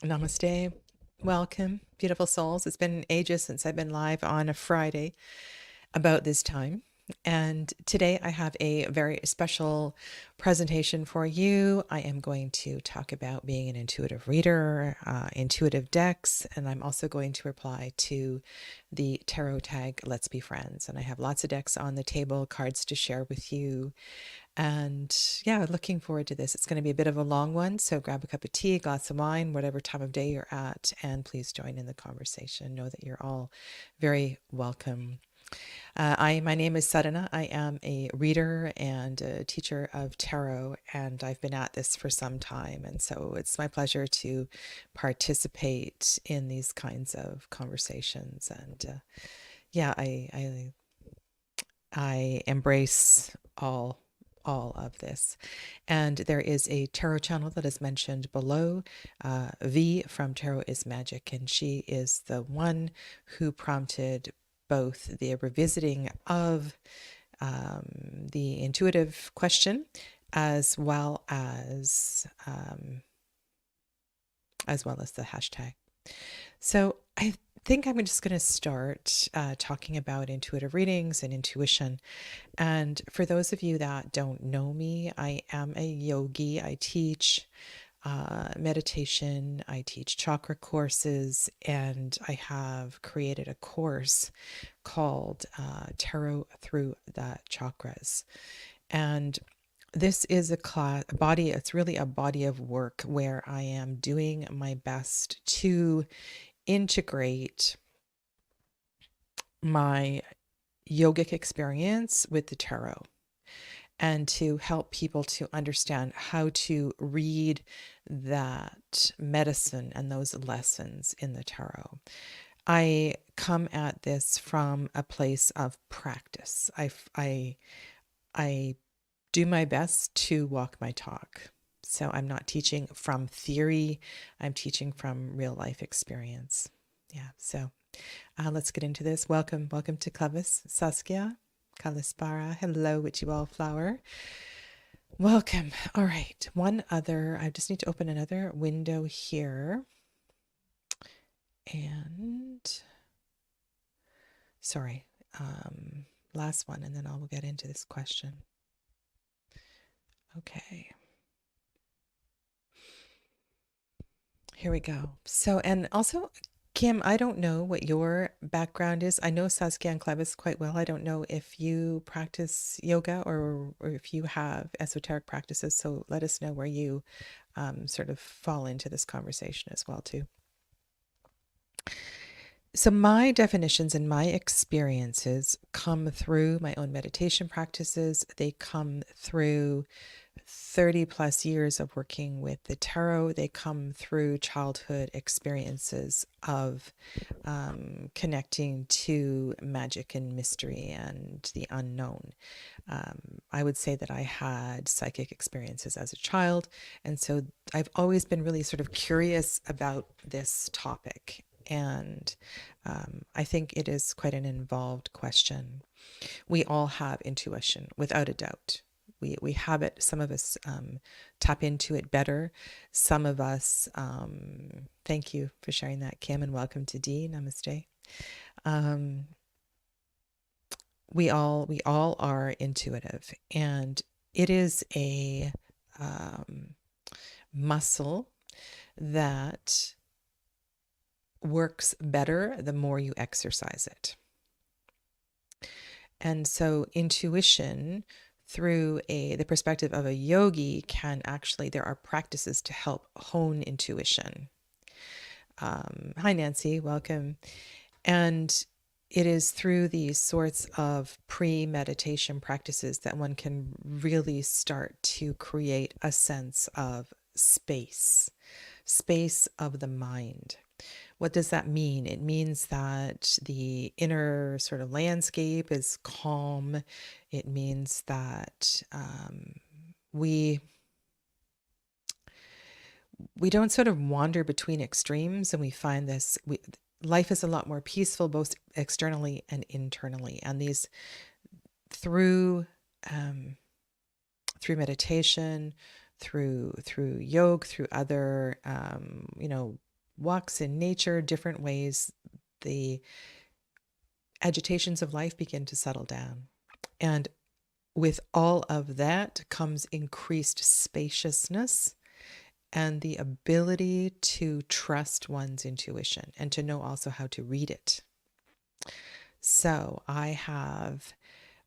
Namaste. Welcome, beautiful souls. It's been ages since I've been live on a Friday about this time. And today I have a very special presentation for you. I am going to talk about being an intuitive reader, intuitive decks, and I'm also going to reply to the tarot tag, Let's Be Friends. And I have lots of decks on the table, cards to share with you. And yeah, looking forward to this. It's going to be a bit of a long one, so grab a cup of tea, a glass of wine, whatever time of day you're at, and please join in the conversation. Know that you're all very welcome. My name is Sadhana. I am a reader and a teacher of tarot, and I've been at this for some time. And so it's my pleasure to participate in these kinds of conversations. And yeah, I embrace all of this. And there is a tarot channel that is mentioned below. V from Tarot is Magic, and she is the one who prompted both the revisiting of the intuitive question as well as the hashtag. So I think I'm just going to start talking about intuitive readings and intuition. And for those of you that don't know me, I am a yogi. I teach meditation, I teach chakra courses, and I have created a course called Tarot Through the Chakras. And this is a body, it's really a body of work where I am doing my best to integrate my yogic experience with the tarot and to help people to understand how to read that medicine and those lessons in the tarot. I come at this from a place of practice. I do my best to walk my talk. So I'm not teaching from theory, I'm teaching from real life experience. Yeah, so let's get into this. Welcome to Clubhouse, Saskia, Kalispara. Hello, Witchy Wallflower. Welcome. All right, I just need to open another window here. And sorry, last one, and then I'll get into this question. Okay. Here we go. So, and also, Kim, I don't know what your background is. I know Saskia and Clevis quite well. I don't know if you practice yoga or if you have esoteric practices. So let us know where you sort of fall into this conversation as well, too. So my definitions and my experiences come through my own meditation practices. They come through 30 plus years of working with the tarot. They come through childhood experiences of connecting to magic and mystery and the unknown. I would say that I had psychic experiences as a child. And so I've always been really sort of curious about this topic. And I think it is quite an involved question. We all have intuition, without a doubt. We have it. Some of us tap into it better. Some of us, thank you for sharing that, Kim, and welcome to Dee. Namaste. We all are intuitive, and it is a muscle that works better the more you exercise it. And so intuition through the perspective of a yogi there are practices to help hone intuition. Hi, Nancy, welcome. And it is through these sorts of pre-meditation practices that one can really start to create a sense of space of the mind. What does that mean? It means that the inner sort of landscape is calm. It means that we don't sort of wander between extremes, and we find life is a lot more peaceful, both externally and internally. And these through meditation, through yoga, through other walks in nature, different ways, the agitations of life begin to settle down. And with all of that comes increased spaciousness and the ability to trust one's intuition and to know also how to read it. So I have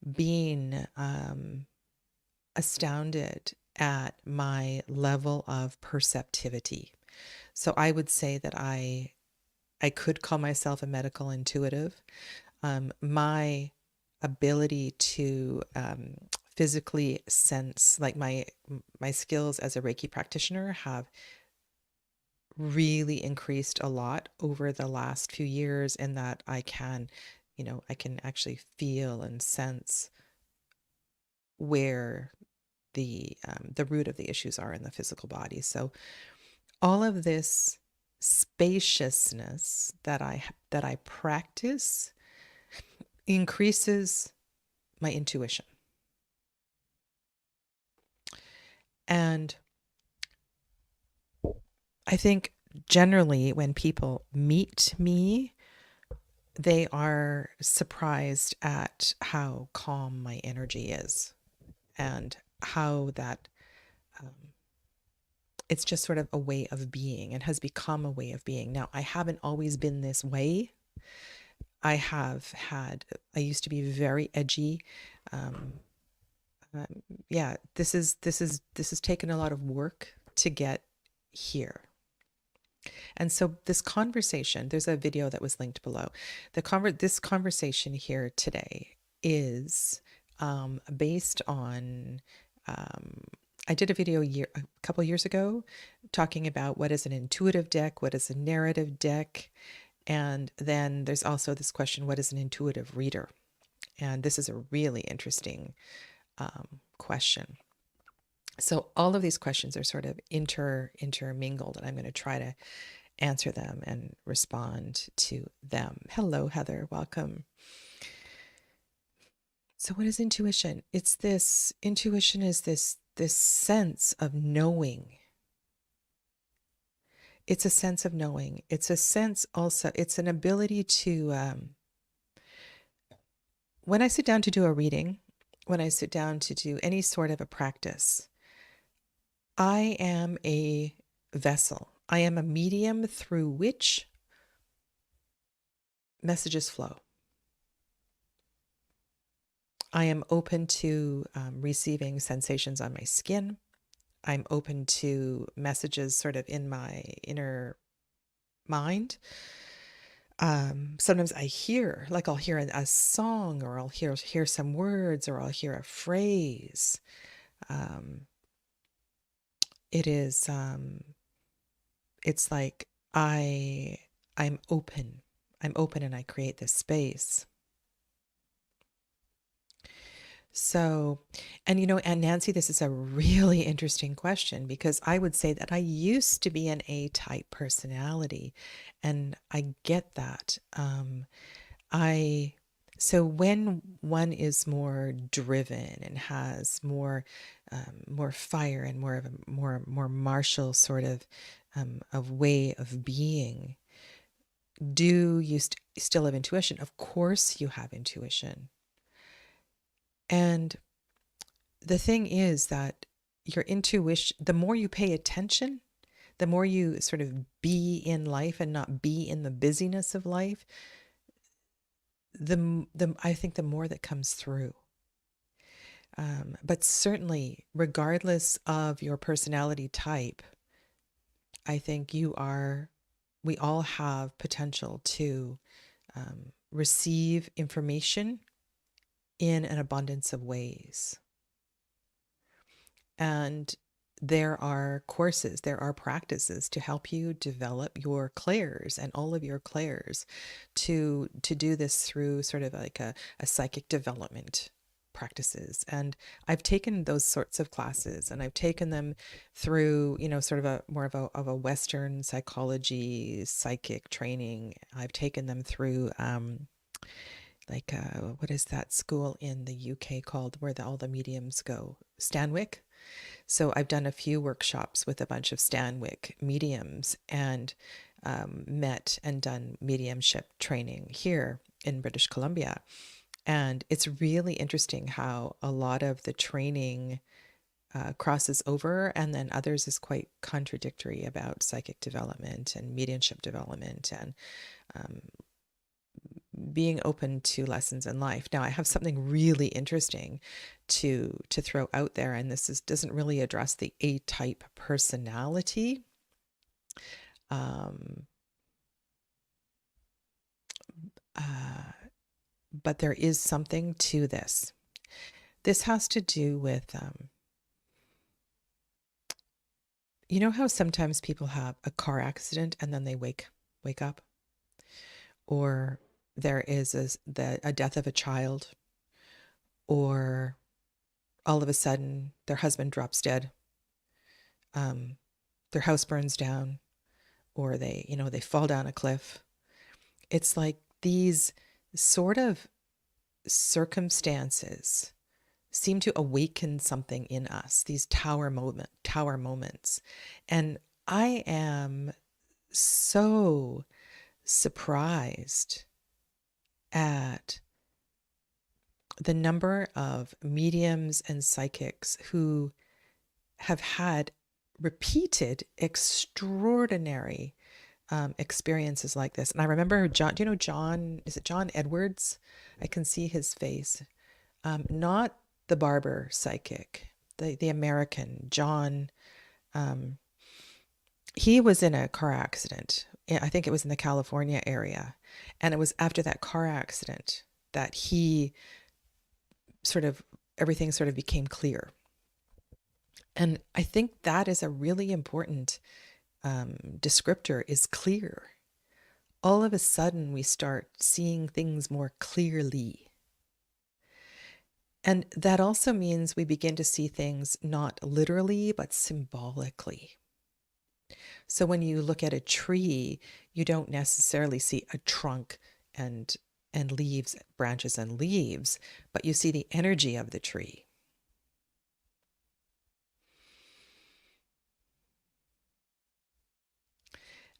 been astounded at my level of perceptivity. So I would say that I could call myself a medical intuitive. My ability to physically sense, like my skills as a Reiki practitioner have really increased a lot over the last few years, in that I can, I can actually feel and sense where the root of the issues are in the physical body. So all of this spaciousness that I practice increases my intuition. And I think generally when people meet me, they are surprised at how calm my energy is, and how that it's just sort of a way of being, and has become a way of being. Now, I haven't always been this way. I used to be very edgy. Um, yeah, this has taken a lot of work to get here. And so this conversation, there's a video that was linked below. This conversation here today is based on, I did a video a couple years ago talking about what is an intuitive deck, what is a narrative deck, and then there's also this question, what is an intuitive reader? And this is a really interesting question. So all of these questions are sort of intermingled, and I'm going to try to answer them and respond to them. Hello, Heather. Welcome. So what is intuition? Intuition is this sense of knowing. It's a sense of knowing. It's a sense also, it's an ability to, when I sit down to do a reading, when I sit down to do any sort of a practice, I am a vessel. I am a medium through which messages flow. I am open to receiving sensations on my skin. I'm open to messages sort of in my inner mind. Sometimes I hear, like I'll hear a song, or I'll hear some words, or I'll hear a phrase. It's like I'm open. I'm open, and I create this space. So, and Nancy, this is a really interesting question, because I would say that I used to be an A-type personality, and I get that. So when one is more driven and has more fire, and more of a more martial sort of way of being, do you still have intuition? Of course you have intuition. And the thing is that your intuition, the more you pay attention, the more you sort of be in life and not be in the busyness of life, I think the more that comes through. But certainly, regardless of your personality type, I think we all have potential to receive information in an abundance of ways. And there are courses, there are practices to help you develop your clairs and all of your clairs to do this through sort of like a psychic development practices. And I've taken those sorts of classes, and I've taken them through, sort of more of a Western psychology, psychic training. I've taken them through, what is that school in the UK called, where all the mediums go? Stanwick. So I've done a few workshops with a bunch of Stanwick mediums, and met and done mediumship training here in British Columbia. And it's really interesting how a lot of the training crosses over, and then others is quite contradictory about psychic development and mediumship development and um, being open to lessons in life. Now, I have something really interesting to throw out there, and doesn't really address the A-type personality. Um, but there is something to this. This has to do with, you know how sometimes people have a car accident and then they wake up, or there is a death of a child, or all of a sudden their husband drops dead, their house burns down, or they fall down a cliff. It's like these sort of circumstances seem to awaken something in us, these tower moments. And I am so surprised at the number of mediums and psychics who have had repeated extraordinary experiences like this. And I remember John, do you know John, is it John Edwards? I can see his face. Not the barber psychic, the American John. He was in a car accident. I think it was in the California area. And it was after that car accident that everything sort of became clear. And I think that is a really important descriptor, is clear. All of a sudden, we start seeing things more clearly. And that also means we begin to see things not literally, but symbolically. So when you look at a tree, you don't necessarily see a trunk and leaves, branches and leaves, but you see the energy of the tree.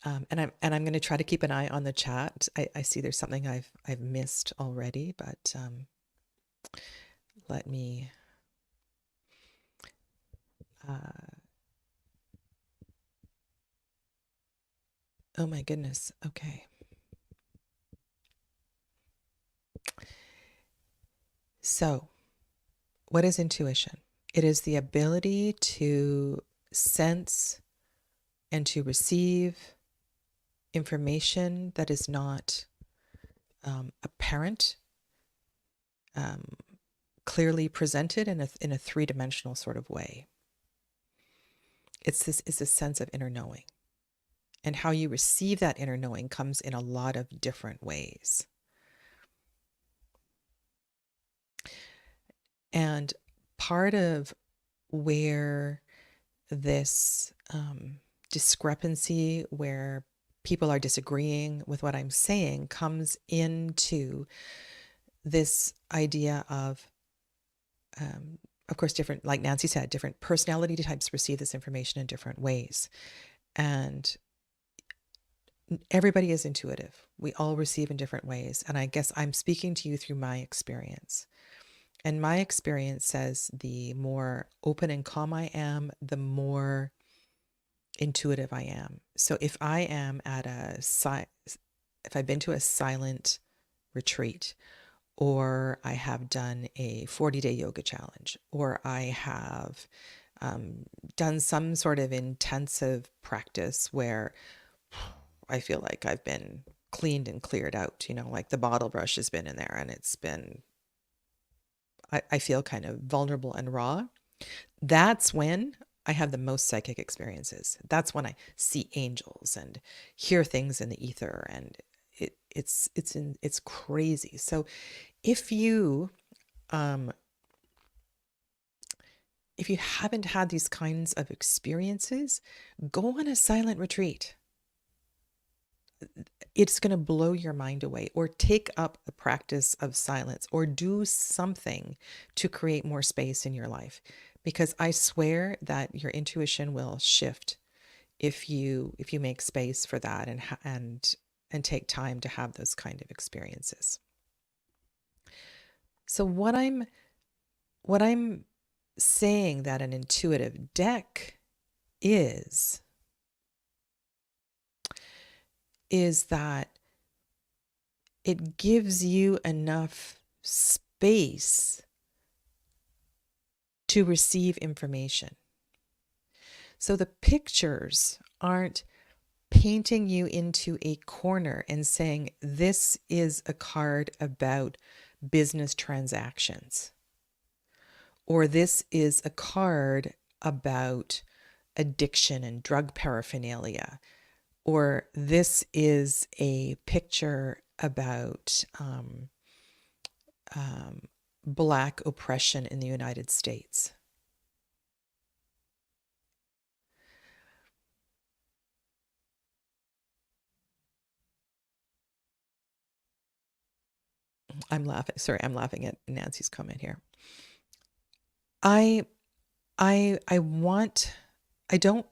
And I'm going to try to keep an eye on the chat. I see there's something I've missed already, but let me. Oh my goodness. Okay. So, what is intuition? It is the ability to sense and to receive information that is not apparent, clearly presented in a three-dimensional sort of way. It's a sense of inner knowing. And how you receive that inner knowing comes in a lot of different ways. And part of where this discrepancy, where people are disagreeing with what I'm saying, comes into this idea of course, different, like Nancy said, different personality types receive this information in different ways. And everybody is intuitive. We all receive in different ways. And I guess I'm speaking to you through my experience. And my experience says the more open and calm I am, the more intuitive I am. So if I am at if I've been to a silent retreat, or I have done a 40-day yoga challenge, or I have done some sort of intensive practice where I feel like I've been cleaned and cleared out, like the bottle brush has been in there and it's been, I feel kind of vulnerable and raw. That's when I have the most psychic experiences. That's when I see angels and hear things in the ether, and it's crazy. So if you haven't had these kinds of experiences, go on a silent retreat. It's going to blow your mind away. Or take up a practice of silence, or do something to create more space in your life, because I swear that your intuition will shift if you make space for that and take time to have those kind of experiences. So what I'm saying that an intuitive deck is that it gives you enough space to receive information. So the pictures aren't painting you into a corner and saying, this is a card about business transactions, or this is a card about addiction and drug paraphernalia, or this is a picture about Black oppression in the United States. I'm laughing at Nancy's comment here. I don't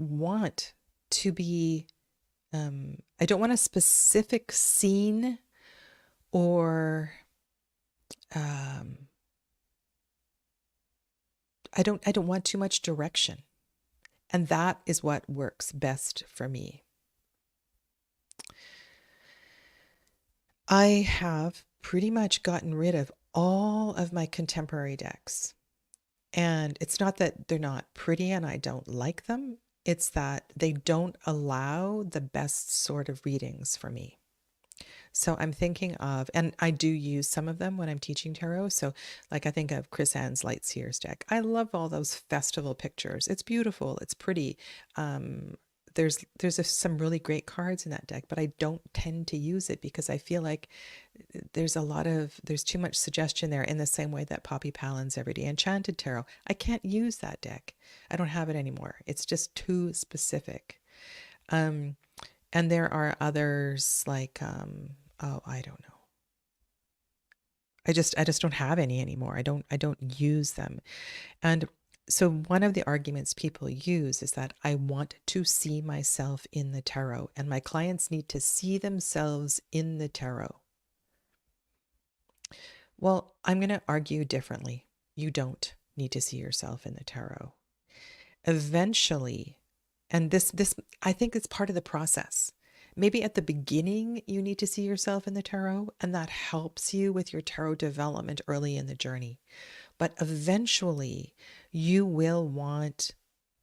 want to be, I don't want a specific scene or, I don't want too much direction. And that is what works best for me. I have pretty much gotten rid of all of my contemporary decks. And it's not that they're not pretty and I don't like them. It's that they don't allow the best sort of readings for me. So I'm thinking of, and I do use some of them when I'm teaching tarot. So like I think of Chris Ann's Light Seers deck. I love all those festival pictures. It's beautiful. It's pretty. There's some really great cards in that deck, but I don't tend to use it because I feel like there's too much suggestion there, in the same way that Poppy Palin's Everyday Enchanted Tarot. I can't use that deck. I don't have it anymore. It's just too specific. And there are others like, oh, I don't know. I just don't have any anymore. I don't use them. And so one of the arguments people use is that I want to see myself in the tarot, and my clients need to see themselves in the tarot. Well, I'm going to argue differently. You don't need to see yourself in the tarot. Eventually, and this I think it's part of the process. Maybe at the beginning you need to see yourself in the tarot, and that helps you with your tarot development early in the journey. But eventually you will want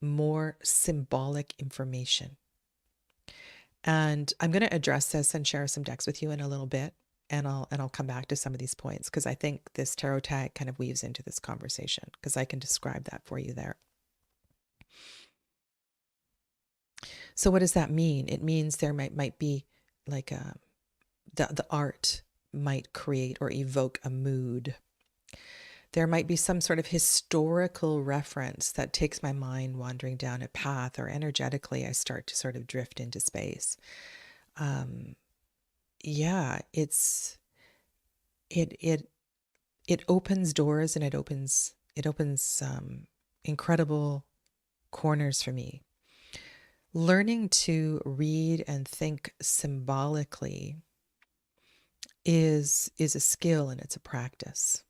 more symbolic information. And I'm going to address this and share some decks with you in a little bit. And I'll come back to some of these points because I think this tarot tag kind of weaves into this conversation, because I can describe that for you there. So what does that mean? It means there might be like the art might create or evoke a mood. There might be some sort of historical reference that takes my mind wandering down a path, or energetically I start to sort of drift into space. Yeah, it opens doors, and it opens incredible corners for me. Learning to read and think symbolically is a skill, and it's a practice.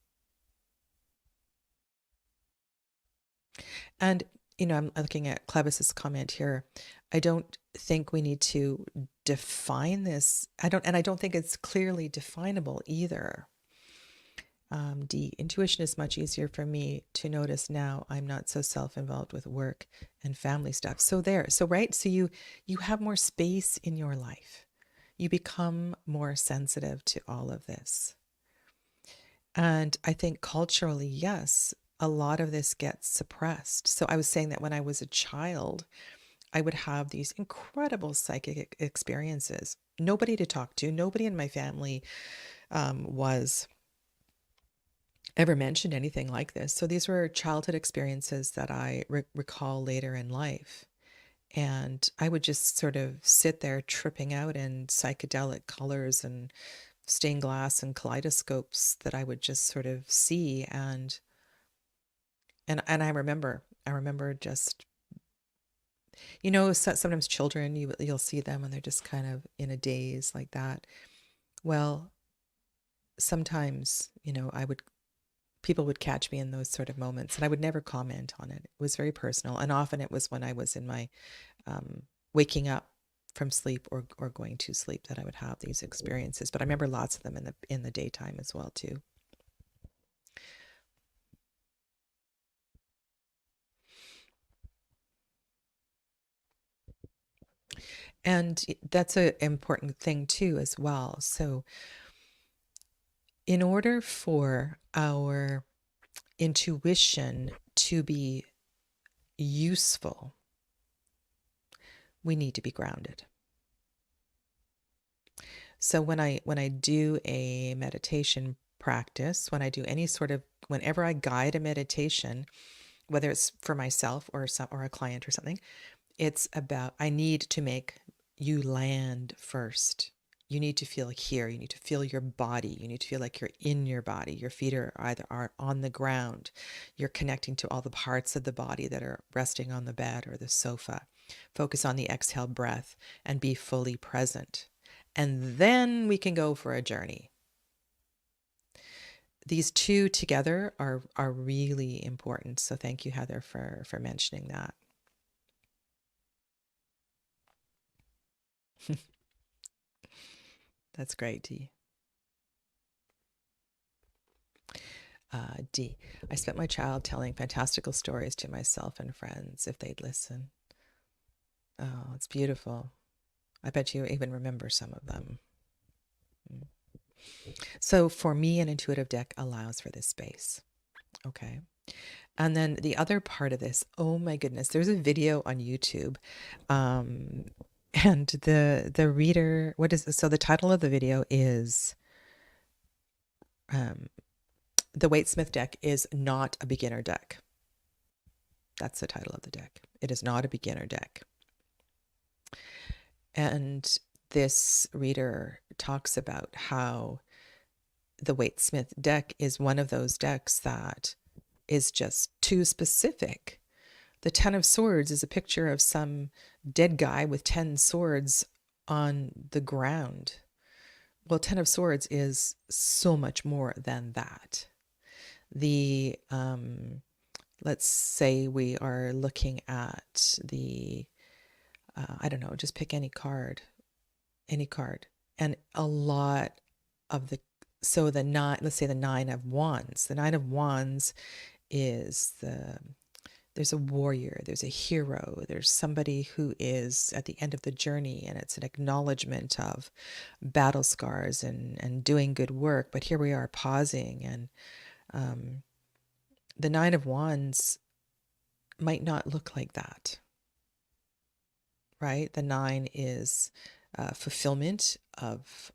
And I'm looking at Clevis's comment here. I don't think we need to define this. I don't think it's clearly definable either. Intuition is much easier for me to notice now. I'm not so self-involved with work and family stuff. So right. So you have more space in your life. You become more sensitive to all of this. And I think culturally, yes, a lot of this gets suppressed. So I was saying that when I was a child, I would have these incredible psychic experiences. Nobody to talk to. Nobody in my family was ever mentioned anything like this. So these were childhood experiences that I recall later in life. And I would just sort of sit there tripping out in psychedelic colors and stained glass and kaleidoscopes that I would just sort of see. And I remember just You know, sometimes children, you'll see them and they're just kind of in a daze like that. Well, sometimes, people would catch me in those sort of moments and I would never comment on it. It was very personal. And often it was when I was in my waking up from sleep or going to sleep that I would have these experiences. But I remember lots of them in the daytime as well too. And that's an important thing too as well. So in order for our intuition to be useful, we need to be grounded. So when I do a meditation practice, when I do any sort of, whenever I guide a meditation, whether it's for myself or a client or something, it's about, I need to make you land first. You need to feel here. You need to feel your body. You need to feel like you're in your body. Your feet are on the ground. You're connecting to all the parts of the body that are resting on the bed or the sofa. Focus on the exhale breath and be fully present. And then we can go for a journey. These two together are really important. So thank you, Heather, for mentioning that. That's great, Dee. D. I spent my child telling fantastical stories to myself and friends if they'd listen. Oh, it's beautiful. I bet you even remember some of them. So for me, an intuitive deck allows for this space. Okay. And then the other part of this, oh my goodness, there's a video on YouTube. And the reader, what is, so the title of the video is, The Waite-Smith deck is not a beginner deck. That's the title of the deck. It is not a beginner deck. And this reader talks about how the Waite-Smith deck is one of those decks that is just too specific. The 10 of Swords is a picture of some dead guy with 10 swords on the ground. Well, 10 of Swords is so much more than that. The let's say we are looking at the I don't know, just pick any card, and a lot of the, so the nine, let's say the 9 of Wands. The 9 of Wands is there's a warrior, there's a hero, there's somebody who is at the end of the journey, and it's an acknowledgement of battle scars and doing good work. But here we are pausing, and the 9 of Wands might not look like that, right? The 9 is fulfillment of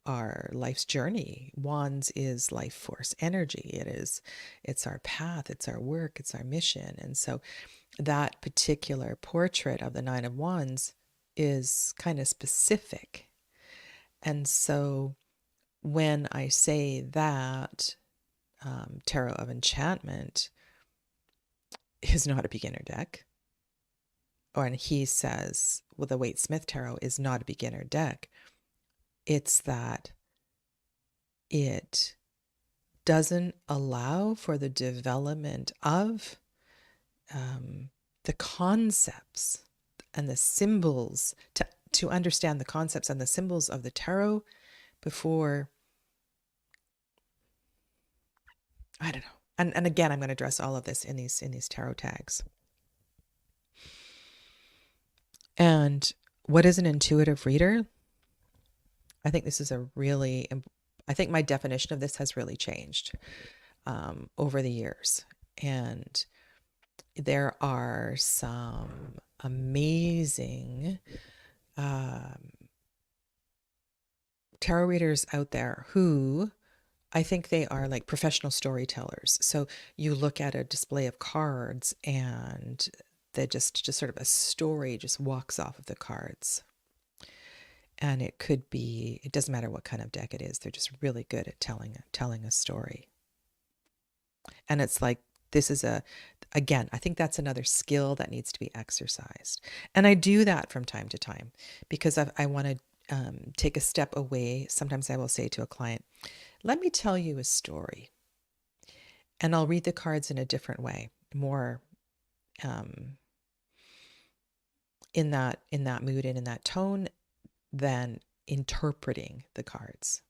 our life's journey. Wands is life force energy. It's our path, it's our work, it's our mission. And so that particular portrait of the 9 of Wands is kind of specific. And so when I say that Tarot of Enchantment is not a beginner deck, and he says, well, the Waite-Smith Tarot is not a beginner deck, it's that it doesn't allow for the development of the concepts and the symbols, to understand the concepts and the symbols of the tarot before, I don't know. And again, I'm going to address all of this in these tarot tags. And what is an intuitive reader? I think this is I think my definition of this has really changed over the years. And there are some amazing tarot readers out there who, I think they are like professional storytellers. So you look at a display of cards and they just sort of a story just walks off of the cards. And it could be, it doesn't matter what kind of deck it is, they're just really good at telling a story. And it's like This is again, I think that's another skill that needs to be exercised. And I do that from time to time because I want to take a step away. Sometimes I will say to a client, let me tell you a story. And I'll read the cards in a different way, more um, in that mood and in that tone than interpreting the cards,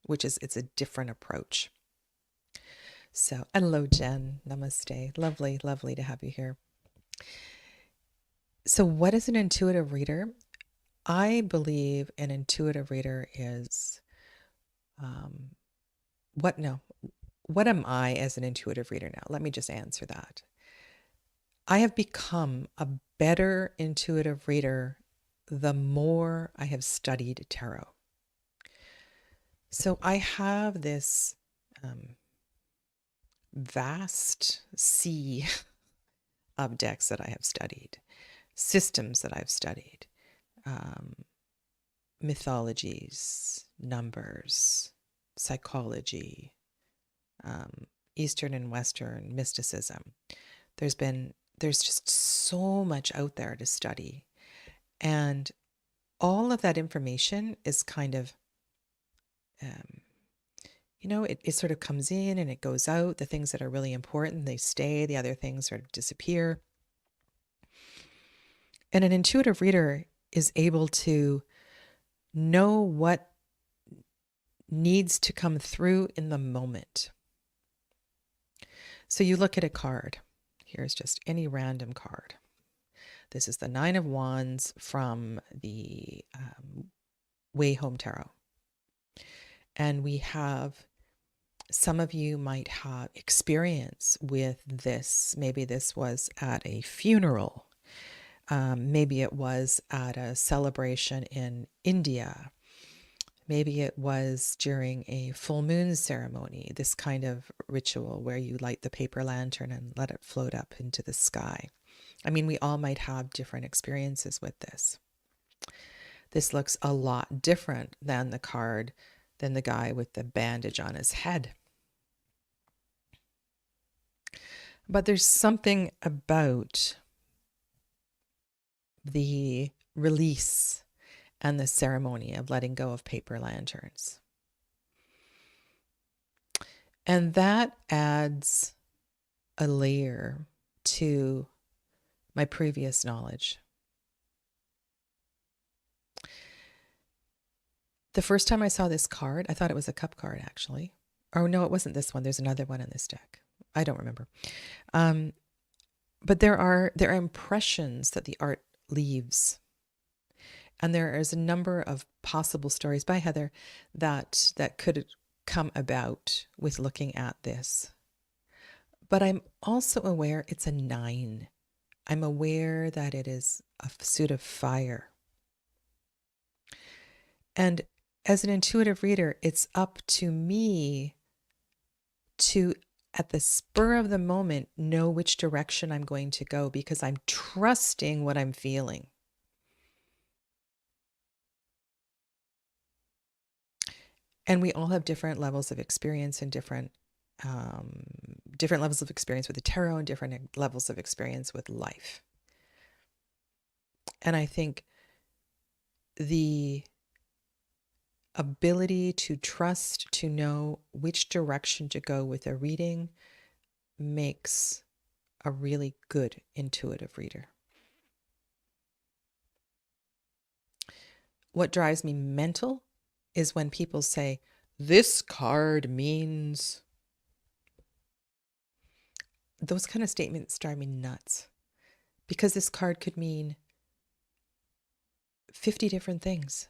which is it's a different approach. So, hello, Jen. Namaste. Lovely, lovely to have you here. So, what is an intuitive reader? I believe an intuitive reader is what am I as an intuitive reader now? Let me just answer that. I have become a better intuitive reader the more I have studied tarot. So I have this vast sea of decks that I have studied, systems that I've studied, mythologies, numbers, psychology, Eastern and Western mysticism. There's just so much out there to study. And all of that information is kind of, it sort of comes in and it goes out. The things that are really important, they stay. The other things sort of disappear. And an intuitive reader is able to know what needs to come through in the moment. So you look at a card. Here's just any random card. This is the Nine of Wands from the Way Home Tarot. And we have, some of you might have experience with this. Maybe this was at a funeral. Maybe it was at a celebration in India. Maybe it was during a full moon ceremony, this kind of ritual where you light the paper lantern and let it float up into the sky. I mean, we all might have different experiences with this. This looks a lot different than the guy with the bandage on his head. But there's something about the release and the ceremony of letting go of paper lanterns. And that adds a layer to my previous knowledge. The first time I saw this card, I thought it was a cup card, actually. Oh, no, it wasn't this one. There's another one in this deck. I don't remember. But there are impressions that the art leaves. And there is a number of possible stories by Heather that could come about with looking at this. But I'm also aware it's a 9. I'm aware that it is a suit of fire. And as an intuitive reader, it's up to me to, at the spur of the moment, know which direction I'm going to go because I'm trusting what I'm feeling. And we all have different levels of experience and different levels of experience with the tarot and different levels of experience with life. And I think the ability to trust, to know which direction to go with a reading makes a really good intuitive reader. What drives me mental is when people say, this card means... Those kind of statements drive me nuts because this card could mean 50 different things.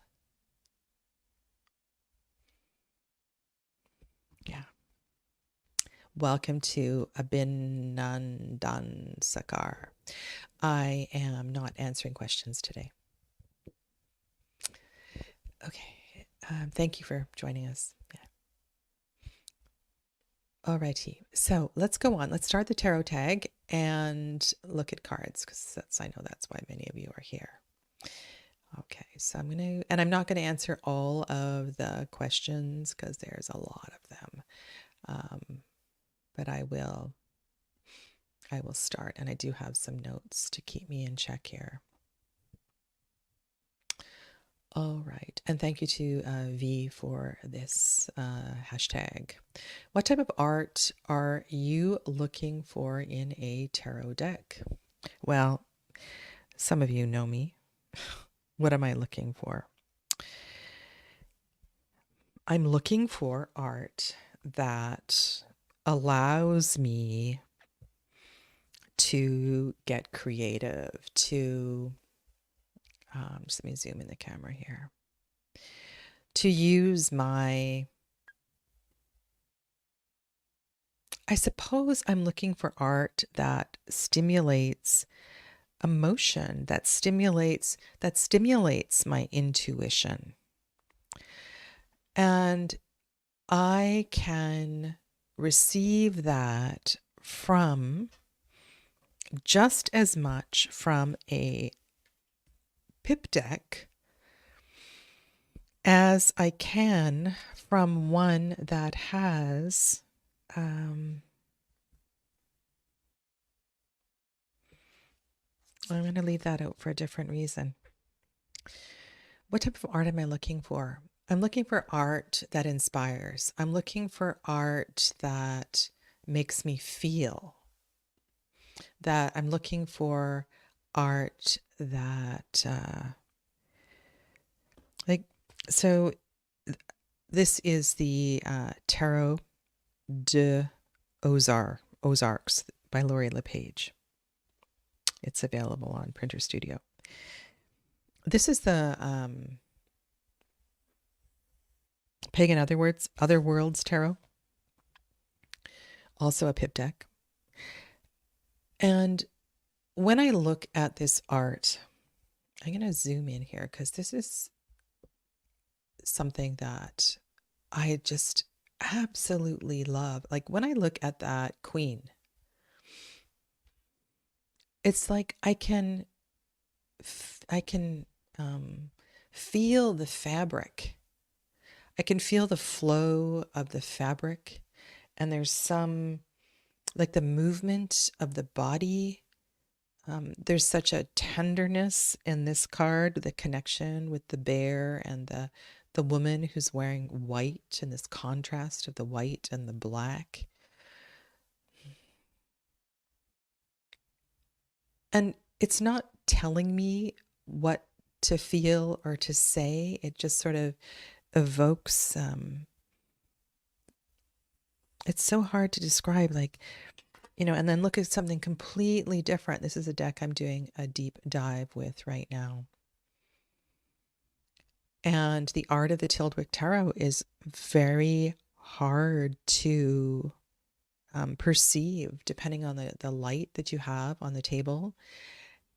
Yeah. Welcome to Abhinandan Sakar. I am not answering questions today. Okay. Thank you for joining us. Yeah. Alrighty. So let's go on. Let's start the tarot tag and look at cards because I know that's why many of you are here. Okay. So I'm not going to answer all of the questions because there's a lot of them. But I will I will start, and I do have some notes to keep me in check here. All right, and thank you to V for this hashtag. What type of art are you looking for in a tarot deck? Well, some of you know me. What am I looking for? I'm looking for art that allows me to get creative, to just let me zoom in the camera here, to use my, I suppose I'm looking for art that stimulates emotion, that stimulates my intuition. And I can receive that from just as much from a pip deck as I can from one that has I'm going to leave that out for a different reason. What type of art am I looking for? I'm looking for art that inspires. I'm looking for art that makes me feel. That I'm looking for art that so this is the Tarot de Ozarks by Laurie LePage. It's available on Printer Studio. This is the Pagan Otherworlds Tarot, also a pip deck. And when I look at this art, I'm going to zoom in here because this is something that I just absolutely love. Like when I look at that queen, it's like I can feel the fabric. I can feel the flow of the fabric, and there's some like the movement of the body. There's such a tenderness in this card, the connection with the bear and the woman who's wearing white, and this contrast of the white and the black. And it's not telling me what to feel or to say. It just sort of evokes, it's so hard to describe, like, and then look at something completely different. This is a deck I'm doing a deep dive with right now. And the art of the Tildwick Tarot is very hard to perceive depending on the light that you have on the table.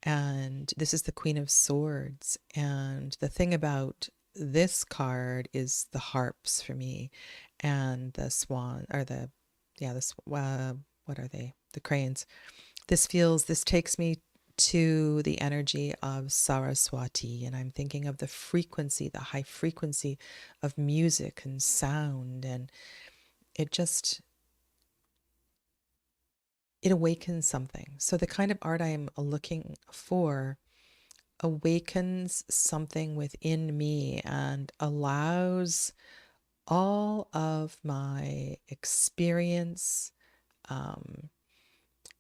And this is the Queen of Swords. And the thing about this card is the harps for me, and the swan, or what are they? The cranes. This takes me to the energy of Saraswati, and I'm thinking of the frequency, the high frequency of music and sound, and it awakens something. So the kind of art I am looking for awakens something within me and allows all of my experience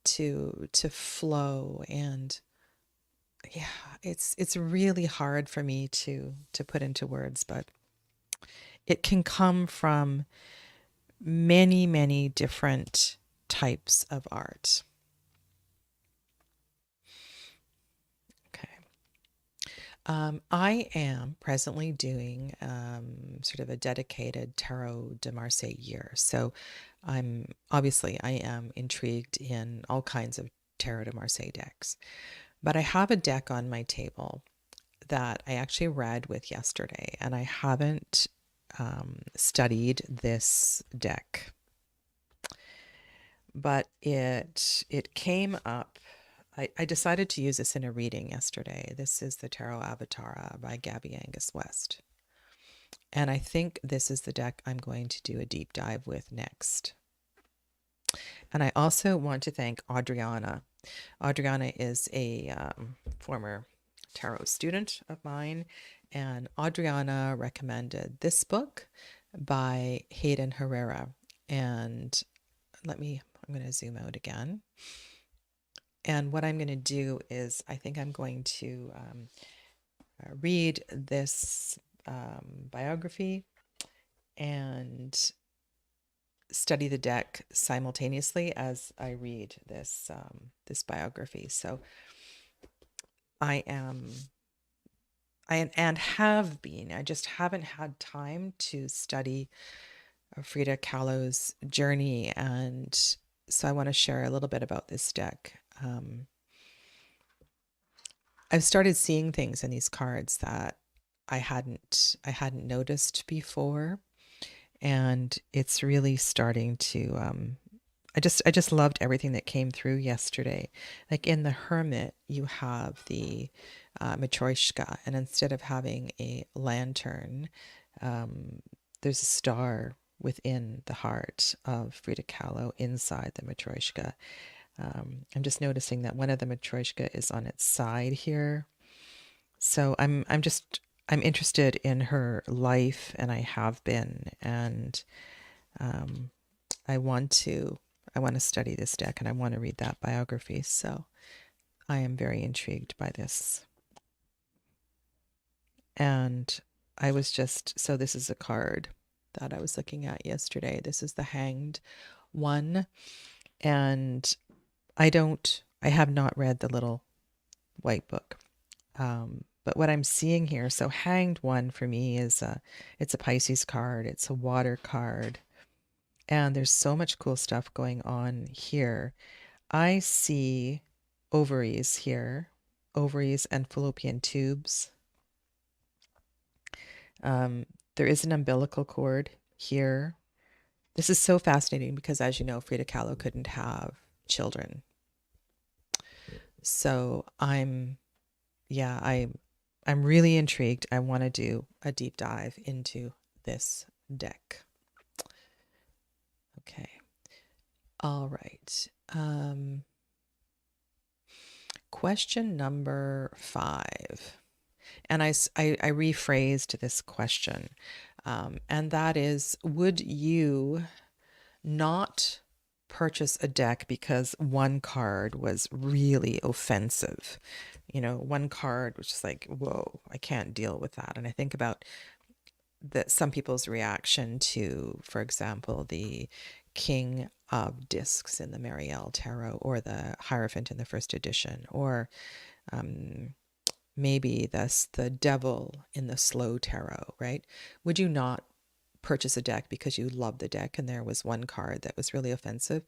to flow. And yeah, it's really hard for me to put into words, but it can come from many, many different types of art. I am presently doing sort of a dedicated Tarot de Marseille year. So I am intrigued in all kinds of Tarot de Marseille decks. But I have a deck on my table that I actually read with yesterday, and I haven't studied this deck. But it came up. I decided to use this in a reading yesterday. This is the Tarot Avatara by Gabby Angus West. And I think this is the deck I'm going to do a deep dive with next. And I also want to thank Adriana. Adriana is a former tarot student of mine, and Adriana recommended this book by Hayden Herrera. And I'm going to zoom out again. And what I'm going to do is I think I'm going to read this biography and study the deck simultaneously as I read this biography. So I and have been. I just haven't had time to study Frida Kahlo's journey, and so I want to share a little bit about this deck. I've started seeing things in these cards that I hadn't noticed before, and it's really starting to I just loved everything that came through yesterday. Like in the Hermit, you have the Matryoshka, and instead of having a lantern, there's a star within the heart of Frida Kahlo inside the Matryoshka. I'm just noticing that one of the Matryoshka is on its side here. So I'm interested in her life, and I have been, and I want to study this deck, and I want to read that biography. So I am very intrigued by this. And I was so this is a card that I was looking at yesterday. This is the Hanged one. And I have not read the little white book. But what I'm seeing here, so Hanged one for me is it's a Pisces card. It's a water card. And there's so much cool stuff going on here. I see ovaries here, ovaries and fallopian tubes. There is an umbilical cord here. This is so fascinating because, as you know, Frida Kahlo couldn't have children. So I'm really intrigued. I want to do a deep dive into this deck. Okay. All right. Question number 5. And I rephrased this question. And that is, would you not purchase a deck because one card was really offensive? You know, one card was just like, whoa, I can't deal with that. And I think about some people's reaction to, for example, the King of Discs in the Marielle Tarot, or the Hierophant in the first edition, or maybe the Devil in the Slow Tarot, right? Would you not purchase a deck because you love the deck and there was one card that was really offensive?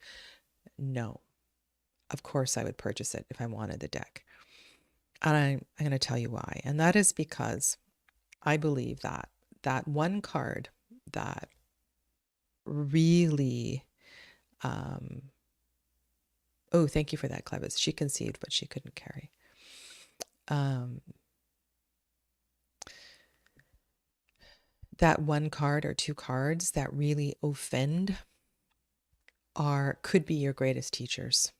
No. Of course I would purchase it if I wanted the deck. And I'm going to tell you why. And that is because I believe that one card that really oh, thank you for that, Clevis. She conceived, but she couldn't carry. That one card or two cards that really offend could be your greatest teachers.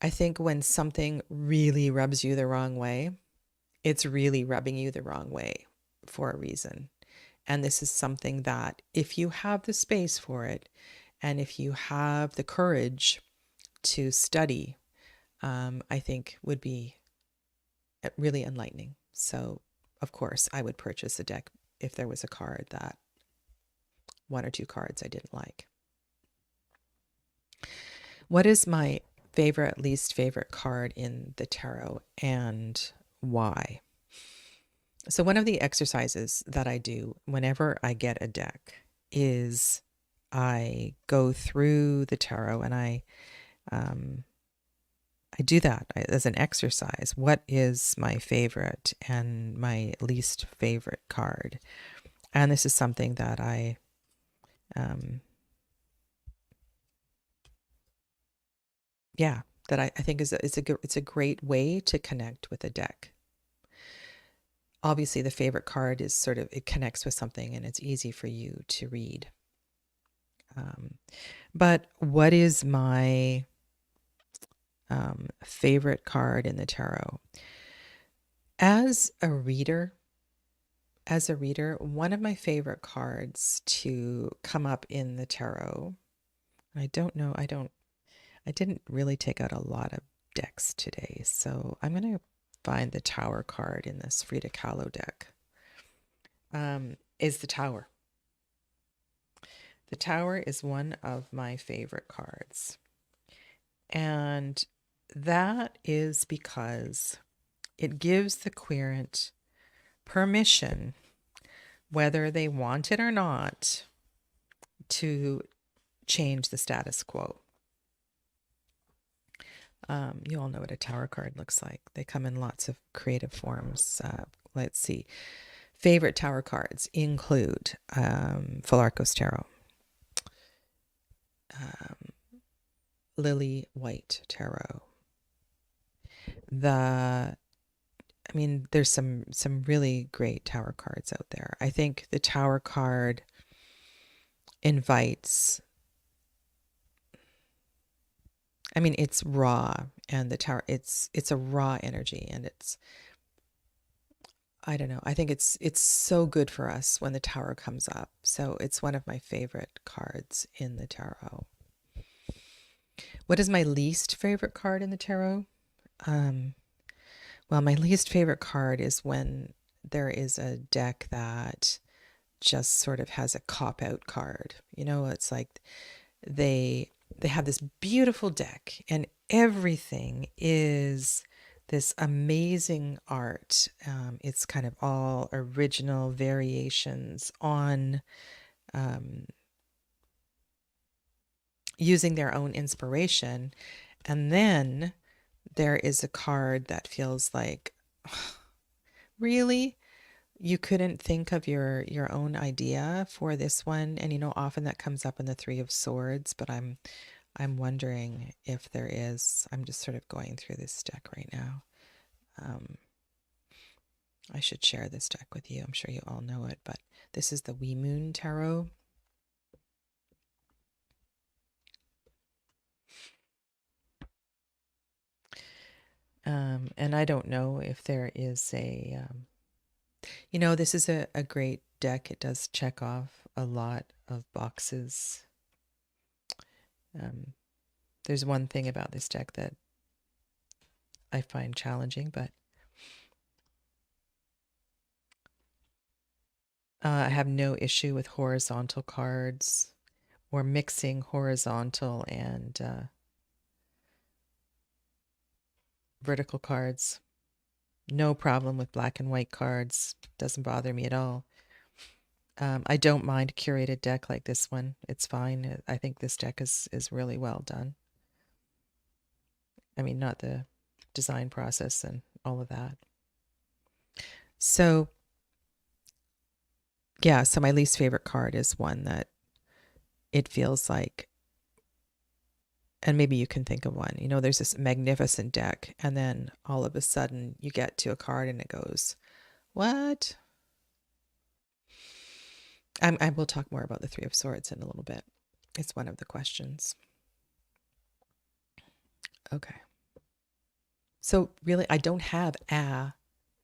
I think when something really rubs you the wrong way, it's really rubbing you the wrong way for a reason. And this is something that, if you have the space for it, and if you have the courage to study, I think would be really enlightening. So, of course, I would purchase a deck if there was a card that, one or two cards I didn't like. What is my least favorite card in the tarot, and why? So one of the exercises that I do whenever I get a deck is I go through the tarot, and I do that as an exercise. What is my favorite and my least favorite card? And this is something that I think it's a great way to connect with a deck. Obviously, the favorite card is it connects with something, and it's easy for you to read. But what is my favorite card in the tarot? As a reader, one of my favorite cards to come up in the tarot, I don't know, I didn't really take out a lot of decks today, so I'm going to find the Tower card in this Frida Kahlo deck. Is the Tower. The Tower is one of my favorite cards. And that is because it gives the querent permission, whether they want it or not, to change the status quo. You all know what a Tower card looks like. They come in lots of creative forms. Let's see. Favorite Tower cards include Full Arcos Tarot, Lily White Tarot. There's some really great Tower cards out there. I think the Tower card invites, it's raw, and the Tower, it's a raw energy, and I don't know. I think it's so good for us when the Tower comes up. So it's one of my favorite cards in the tarot. What is my least favorite card in the tarot? Well, my least favorite card is when there is a deck that just sort of has a cop-out card. It's like they have this beautiful deck and everything is this amazing art. It's kind of all original variations on using their own inspiration. And then there is a card that feels like, really? You couldn't think of your own idea for this one? And often that comes up in the Three of Swords, but I'm wondering if there is. I'm just sort of going through this deck right now. I should share this deck with you. I'm sure you all know it, but this is the Wee Moon Tarot. And I don't know if there is a, this is a great deck. It does check off a lot of boxes. There's one thing about this deck that I find challenging, but I have no issue with horizontal cards or mixing horizontal and vertical cards. No problem with black and white cards. Doesn't bother me at all. I don't mind a curated deck like this one. It's fine. I think this deck is really well done. Not the design process and all of that. So, yeah, so my least favorite card is one that it feels like, and maybe you can think of one, there's this magnificent deck, and then all of a sudden you get to a card and it goes, what? I will talk more about the Three of Swords in a little bit. It's one of the questions. Okay. So really, I don't have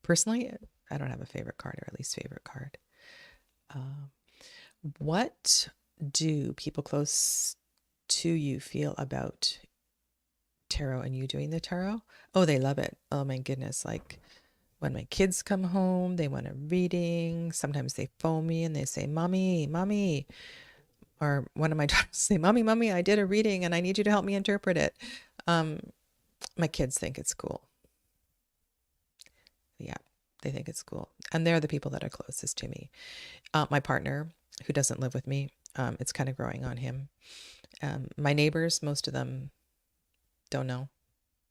personally, I don't have a favorite card or at least favorite card. What do people close to you feel about tarot and you doing the tarot? Oh, they love it. Oh my goodness. Like when my kids come home, they want a reading. Sometimes they phone me and they say, Mommy. Or one of my daughters say, Mommy, I did a reading and I need you to help me interpret it. My kids think it's cool. Yeah, they think it's cool. And they're the people that are closest to me. My partner, who doesn't live with me, it's kind of growing on him. My neighbors, most of them don't know.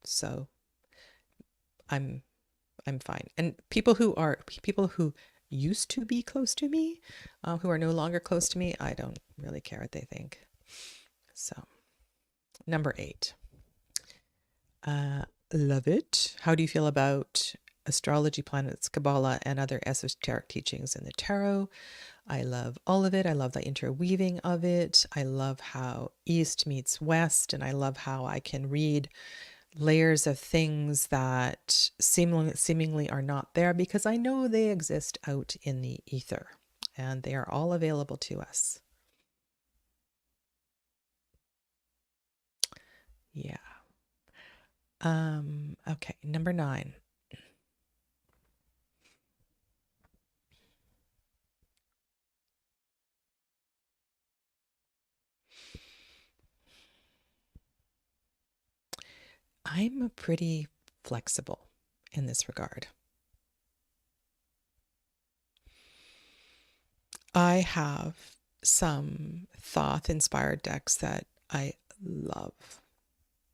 So I'm fine. And people who used to be close to me, who are no longer close to me, I don't really care what they think. So, number 8. Love it. How do you feel about astrology, planets, kabbalah, and other esoteric teachings in the tarot. I love all of it. I love the interweaving of it. I love how East meets West, and I love how I can read layers of things that seemingly are not there because I know they exist out in the ether, and they are all available to us. Yeah. Okay, number 9. I'm pretty flexible in this regard. I have some Thoth inspired decks that I love,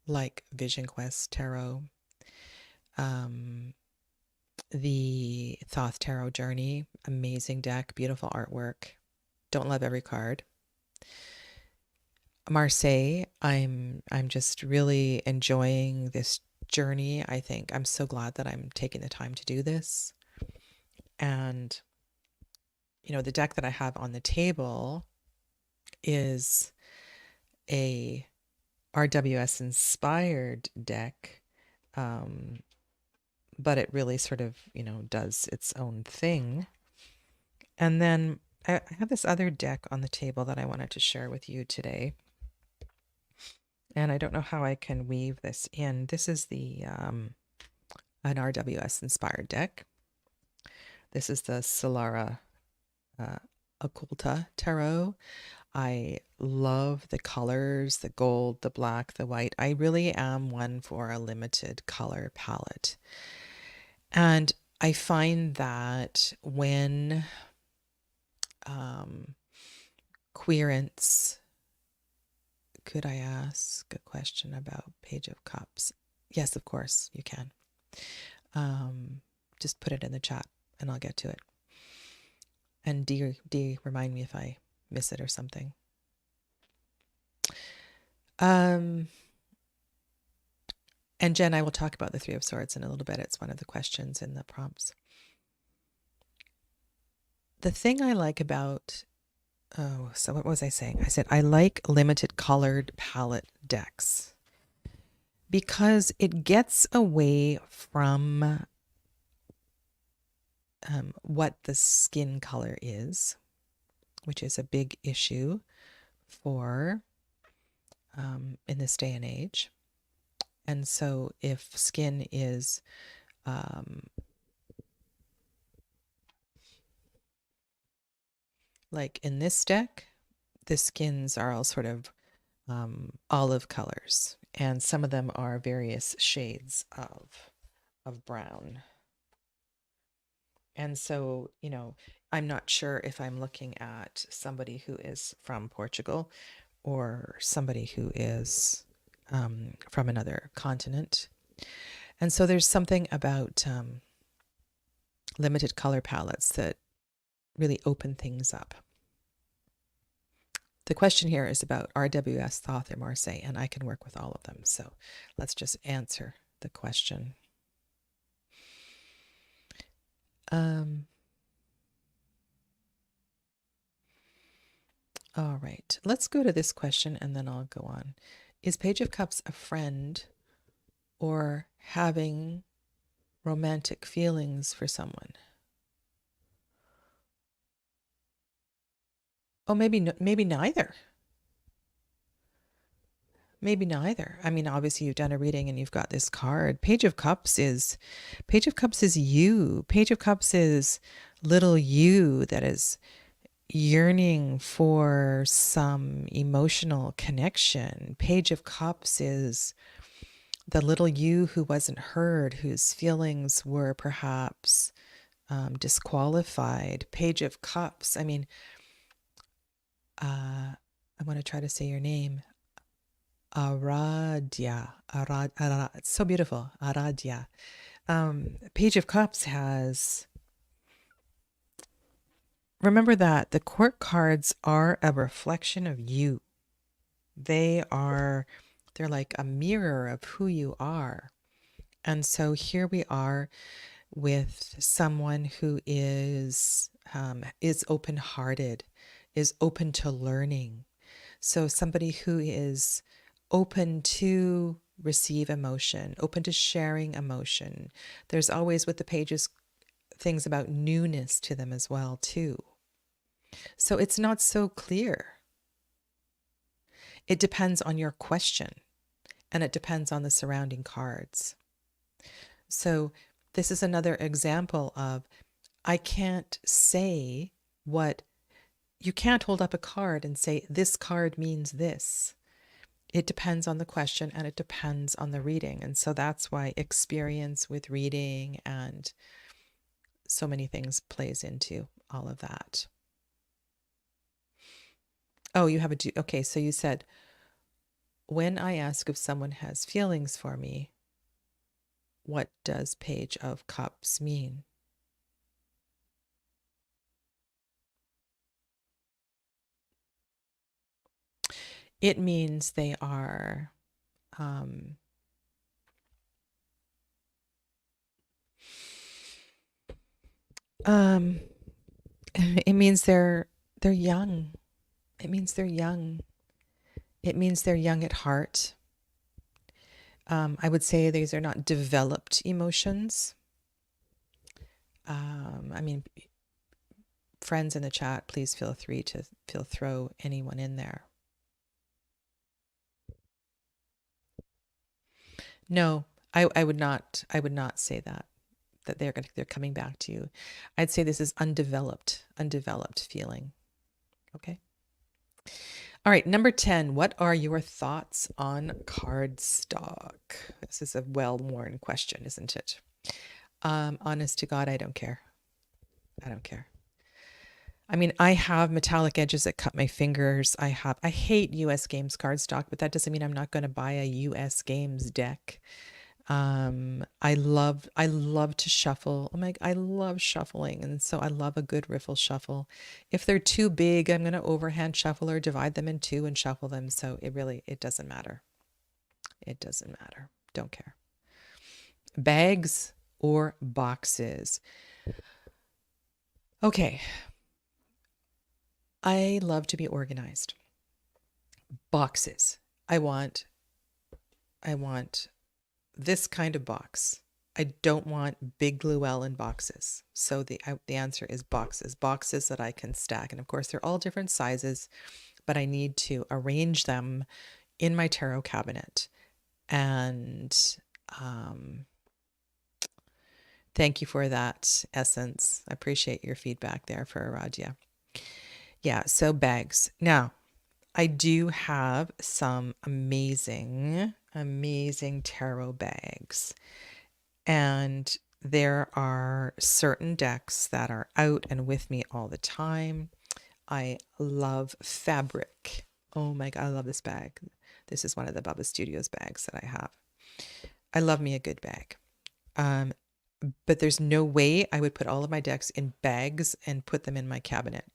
like Vision Quest Tarot, the Thoth Tarot Journey, amazing deck, beautiful artwork. Don't love every card. Marseille, I'm just really enjoying this journey. I think I'm so glad that I'm taking the time to do this. And the deck that I have on the table is a RWS inspired deck, but it really sort of, does its own thing. And then I have this other deck on the table that I wanted to share with you today. And I don't know how I can weave this in. This is an RWS inspired deck. This is the Solara Occulta Tarot. I love the colors, the gold, the black, the white. I really am one for a limited color palette. And I find that when queerance, could I ask a question about Page of Cups? Yes, of course, you can. Just put it in the chat and I'll get to it. And D, remind me if I miss it or something. And Jen, I will talk about the Three of Swords in a little bit. It's one of the questions in the prompts. The thing I like about, so what was I saying? I said I like limited colored palette decks because it gets away from what the skin color is, which is a big issue for in this day and age. And so if skin is like in this deck, the skins are all sort of olive colors, and some of them are various shades of brown. And so, I'm not sure if I'm looking at somebody who is from Portugal or somebody who is from another continent. And so there's something about limited color palettes that really open things up. The question here is about RWS, Thoth, or Marseille, and I can work with all of them. So let's just answer the question. All right, let's go to this question and then I'll go on. Is Page of Cups a friend or having romantic feelings for someone? Oh, maybe neither. Maybe neither. I mean, obviously you've done a reading and you've got this card. Page of Cups is you. Page of Cups is little you that is yearning for some emotional connection. Page of Cups is the little you who wasn't heard, whose feelings were perhaps disqualified. Page of Cups. I mean, I want to try to say your name. Aradhya. It's so beautiful. Aradhya. Page of Cups has... Remember that the court cards are a reflection of you. They're like a mirror of who you are. And so here we are with someone who is open-hearted, is open to learning. So somebody who is open to receive emotion, open to sharing emotion. There's always with the pages things about newness to them as well too. So it's not so clear. It depends on your question, and it depends on the surrounding cards. So this is another example of I can't say what you can't hold up a card and say this card means this. It depends on the question and it depends on the reading. And so that's why experience with reading and so many things plays into all of that. Oh, you have okay, so you said, when I ask if someone has feelings for me, what does Page of Cups mean? It means they are it means they're young. It means they're young. It means they're young at heart. I would say these are not developed emotions. I mean, friends in the chat, please feel free to throw anyone in there. No, I would not say that they're coming back to you. I'd say this is undeveloped feeling. Okay. All right, number 10, what are your thoughts on cardstock? This is a well-worn question, isn't it? Honest to God, I don't care. I don't care. I mean, I have metallic edges that cut my fingers. I hate US Games cardstock, but that doesn't mean I'm not going to buy a US Games deck. I love to shuffle. I love shuffling, and so I love a good riffle shuffle. If they're too big, I'm going to overhand shuffle or divide them in two and shuffle them. So it doesn't matter. It doesn't matter. Don't care. Bags or boxes? Okay. I love to be organized. Boxes. I want this kind of box. I don't want big Llewellyn boxes. So the answer is boxes. Boxes that I can stack. And of course, they're all different sizes, but I need to arrange them in my tarot cabinet. And thank you for that, Essence. I appreciate your feedback there for Aradia. Yeah, so bags. Now, I do have some amazing tarot bags. And there are certain decks that are out and with me all the time. I love fabric. Oh my God, I love this bag. This is one of the Bubba Studios bags that I have. I love me a good bag. But there's no way I would put all of my decks in bags and put them in my cabinet.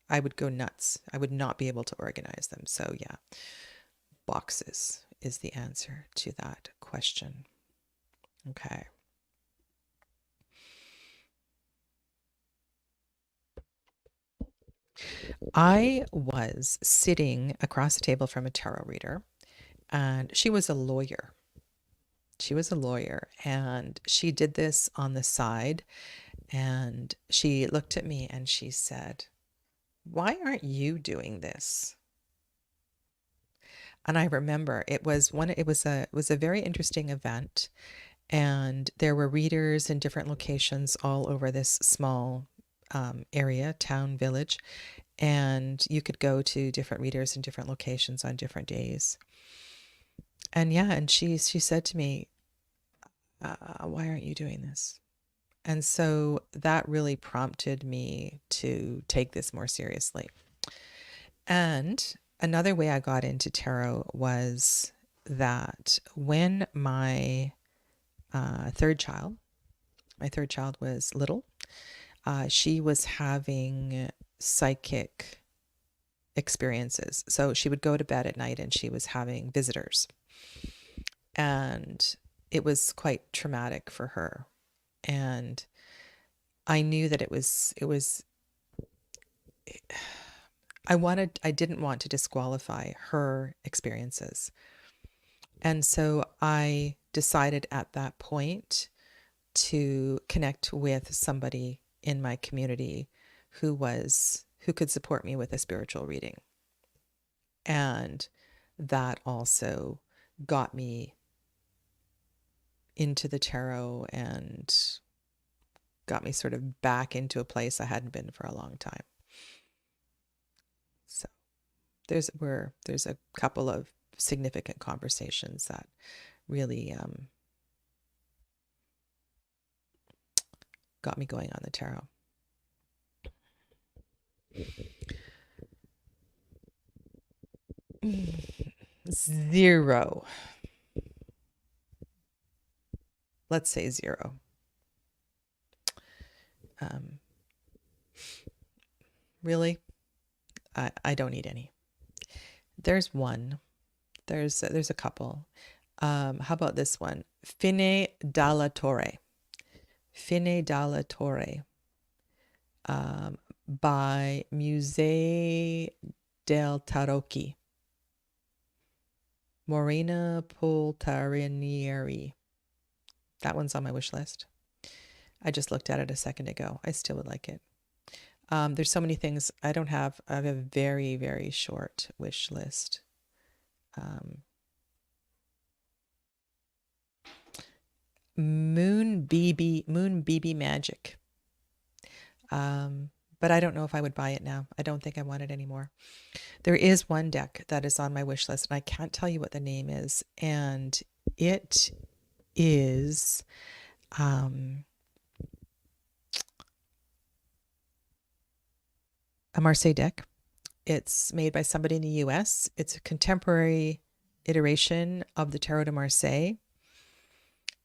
I would go nuts. I would not be able to organize them. So yeah, boxes is the answer to that question. Okay. I was sitting across the table from a tarot reader, and she was a lawyer. She was a lawyer, and she did this on the side, and she looked at me and she said, "Why aren't you doing this?" And I remember it was a very interesting event, and there were readers in different locations all over this small area, town, village, and you could go to different readers in different locations on different days. And yeah, and she said to me, "Why aren't you doing this?" And so that really prompted me to take this more seriously. And another way I got into tarot was that when my third child was little, she was having psychic experiences. So she would go to bed at night and she was having visitors. And it was quite traumatic for her. And I knew that I didn't want to disqualify her experiences. And so I decided at that point to connect with somebody in my community who could support me with a spiritual reading. And that also got me into the tarot and got me sort of back into a place I hadn't been for a long time. So there's a couple of significant conversations that really got me going on the tarot. Zero. Let's say zero. Really, I don't need any. There's one. There's a couple. How about this one? Fine dalla Torre. Fine dalla Torre. By Musée del Tarocchi. Morena Poltarinieri. That one's on my wish list. I just looked at it a second ago. I still would like it. There's so many things I have a very, very short wish list. Moon BB Magic. But I don't know if I would buy it now. I don't think I want it anymore. There is one deck that is on my wish list, and I can't tell you what the name is. And it is a Marseille deck. It's made by somebody in the US. It's a contemporary iteration of the Tarot de Marseille.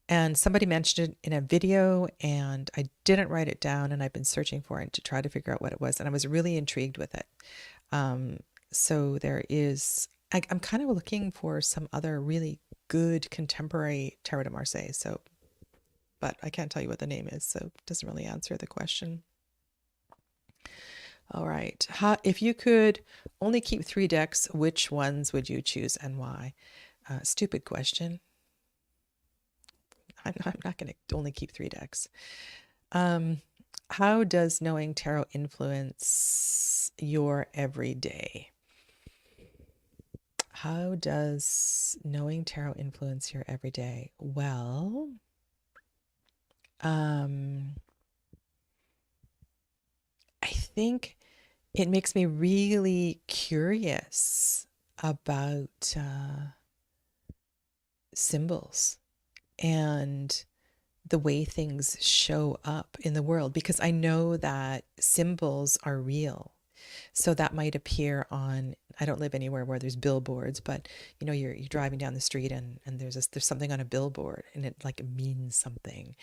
And somebody mentioned it in a video, and I didn't write it down, and I've been searching for it to try to figure out what it was, and I was really intrigued with it. So there is, I'm kind of looking for some other really good contemporary Tarot de Marseille, but I can't tell you what the name is, so it doesn't really answer the question. All right. If you could only keep 3 decks, which ones would you choose and why? Stupid question. I'm not going to only keep 3 decks. How does knowing tarot influence your everyday? How does knowing tarot influence your everyday? Well, I think it makes me really curious about symbols and the way things show up in the world, because I know that symbols are real. So that might appear on, I don't live anywhere where there's billboards, but you're driving down the street and there's something on a billboard and it like means something.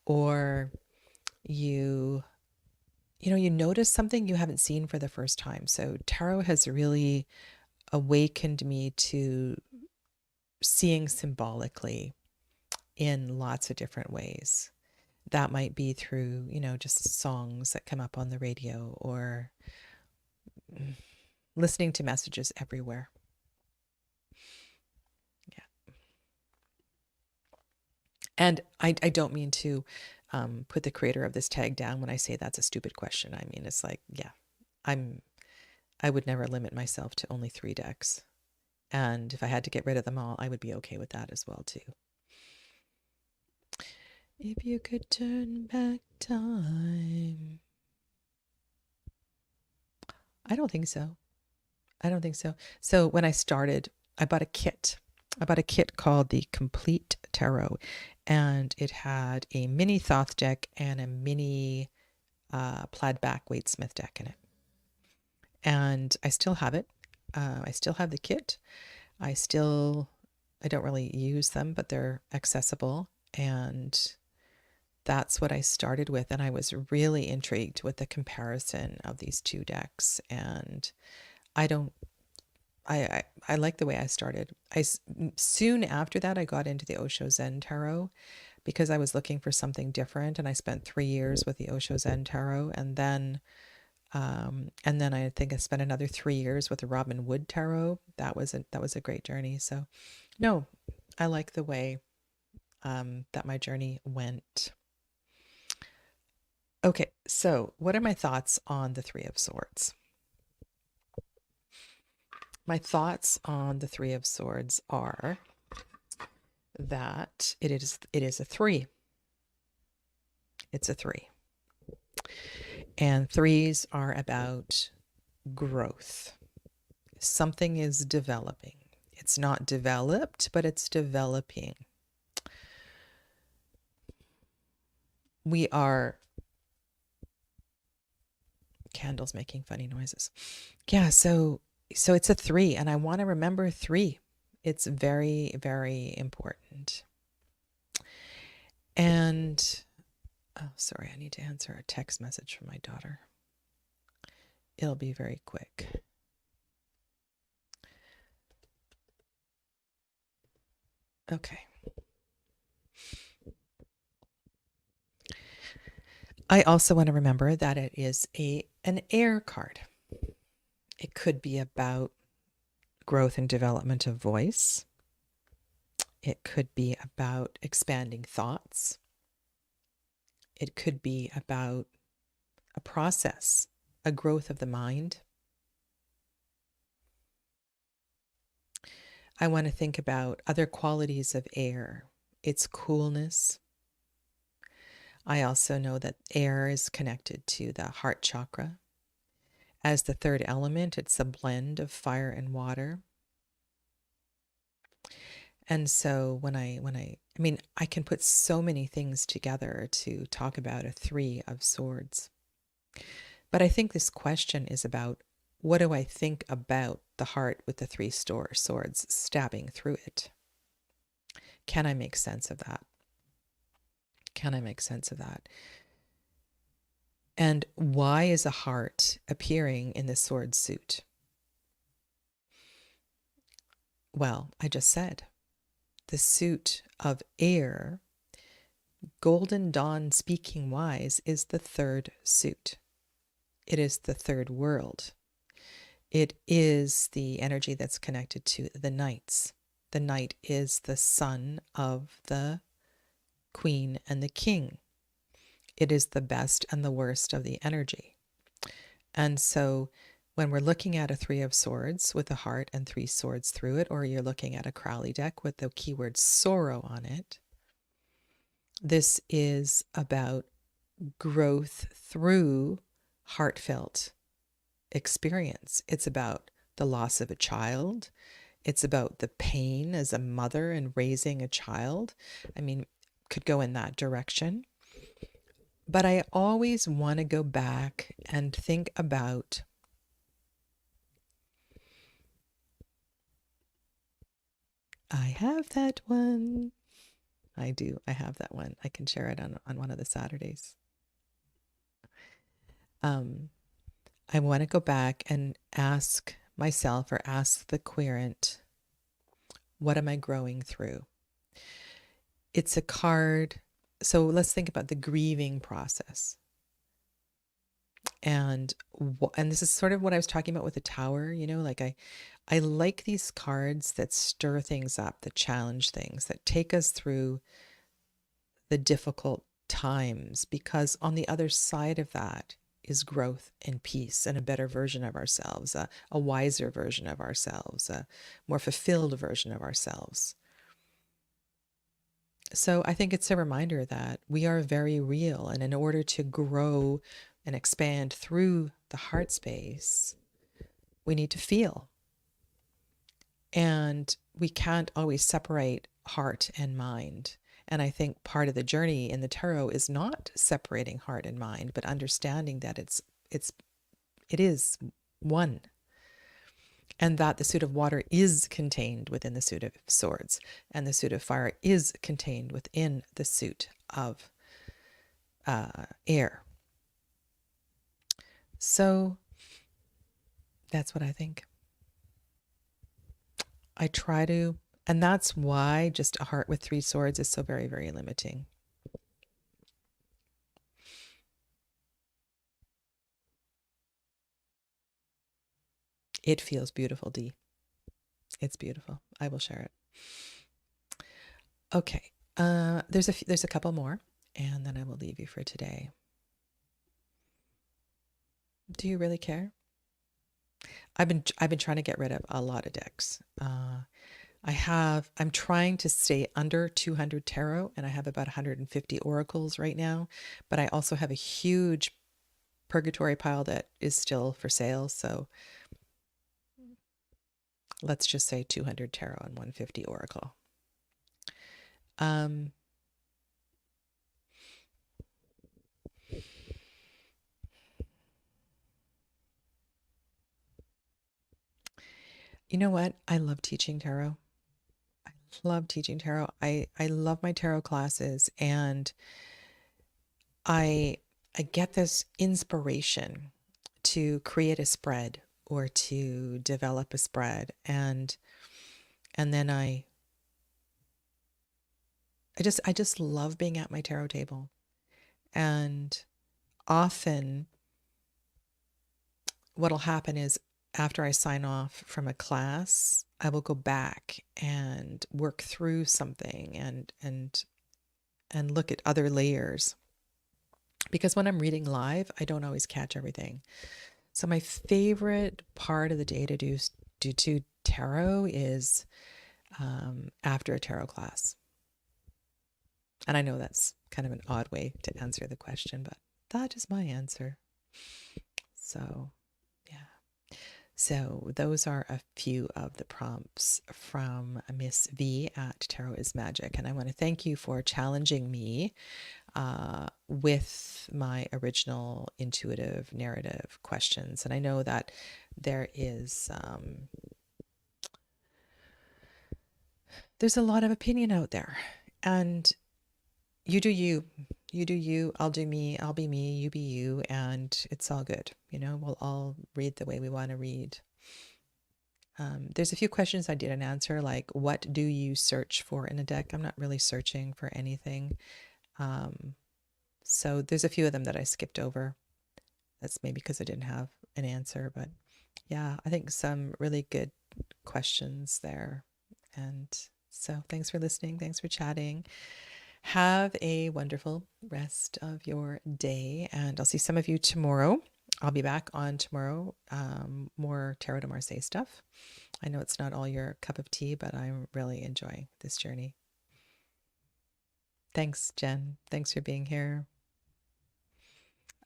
Or you notice something you haven't seen for the first time. So tarot has really awakened me to seeing symbolically in lots of different ways. That might be through, just songs that come up on the radio or listening to messages everywhere. Yeah. And I don't mean to put the creator of this tag down when I say that's a stupid question. I mean, it's like, yeah, I would never limit myself to only 3 decks. And if I had to get rid of them all, I would be okay with that as well, too. If you could turn back time. I don't think so. I don't think so. So when I started, I bought a kit. I bought a kit called the Complete Tarot, and it had a mini Thoth deck and a mini plaid back Wade Smith deck in it. And I still have it. I still have the kit. I don't really use them, but they're accessible. And that's what I started with. And I was really intrigued with the comparison of these 2 decks. And I like the way I started. Soon after that, I got into the Osho Zen Tarot because I was looking for something different, and I spent 3 years with the Osho Zen Tarot, and then I think I spent another 3 years with the Robin Wood Tarot. That was a great journey. So, no, I like the way that my journey went. Okay, so what are my thoughts on the Three of Swords? My thoughts on the Three of Swords are that it is a three. It's a three. And threes are about growth. Something is developing. It's not developed, but it's developing. We are candles making funny noises. Yeah, so it's a three, and I want to remember three. It's very, very important. And oh, sorry, I need to answer a text message from my daughter. It'll be very quick. Okay. I also want to remember that it is an air card. It could be about growth and development of voice. It could be about expanding thoughts. It could be about a process, a growth of the mind. I want to think about other qualities of air, its coolness. I also know that air is connected to the heart chakra. As the third element, it's a blend of fire and water. And so when I mean, I can put so many things together to talk about a Three of Swords. But I think this question is about, what do I think about the heart with the three swords stabbing through it? Can I make sense of that? Can I make sense of that? And why is a heart appearing in the sword suit? Well, I just said, the suit of air, Golden Dawn speaking wise, is the third suit. It is the third world. It is the energy that's connected to the knights. The knight is the son of the queen and the king. It is the best and the worst of the energy. And so when we're looking at a Three of Swords with a heart and three swords through it, or you're looking at a Crowley deck with the keyword sorrow on it, this is about growth through heartfelt experience. It's about the loss of a child. It's about the pain as a mother and raising a child. I mean, could go in that direction. But I always want to go back and think about I have that one. I do. I have that one. I can share it on one of the Saturdays. I want to go back and ask myself, or ask the querent, what am I growing through? It's a card. So let's think about the grieving process. And this is sort of what I was talking about with the tower, like I like these cards that stir things up, that challenge things, that take us through the difficult times, because on the other side of that is growth and peace and a better version of ourselves, a wiser version of ourselves, a more fulfilled version of ourselves. So I think it's a reminder that we are very real, and in order to grow and expand through the heart space, we need to feel. And we can't always separate heart and mind. And I think part of the journey in the tarot is not separating heart and mind, but understanding that it is one. And that the suit of water is contained within the suit of swords, and the suit of fire is contained within the suit of air. So that's what I think. I try to, and that's why just a heart with three swords is so very, very limiting. It feels beautiful, Dee. It's beautiful. I will share it. Okay. There's a couple more, and then I will leave you for today. Do you really care? I've been trying to get rid of a lot of decks. I'm trying to stay under 200 tarot, and I have about 150 oracles right now, but I also have a huge purgatory pile that is still for sale. So let's just say 200 tarot and 150 oracle. Um, you know what? I love teaching tarot. I love teaching tarot. I love my tarot classes, and I I get this inspiration to create a spread or to develop a spread, and then I just love being at my tarot table. And often what'll happen is after I sign off from a class, I will go back and work through something and look at other layers. Because when I'm reading live, I don't always catch everything. So my favorite part of the day to do tarot is after a tarot class. And I know that's kind of an odd way to answer the question, but that is my answer. So, yeah. So those are a few of the prompts from Miss V at Tarot is Magic. And I want to thank you for challenging me with my original intuitive narrative questions. And I know that there is, there's a lot of opinion out there. And you do you. You do you, I'll do me, I'll be me, you be you, and it's all good. We'll all read the way we want to read. There's a few questions I didn't answer, like what do you search for in a deck? I'm not really searching for anything. So there's a few of them that I skipped over. That's maybe because I didn't have an answer, but yeah, I think some really good questions there. And so thanks for listening. Thanks for chatting. Have a wonderful rest of your day, and I'll see some of you tomorrow. I'll be back on tomorrow, more Tarot de Marseille stuff. I know it's not all your cup of tea, but I'm really enjoying this journey. Thanks, Jen. Thanks for being here.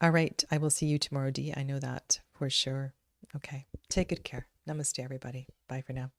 All right, I will see you tomorrow, Dee. I know that for sure. Okay, take good care. Namaste, everybody. Bye for now.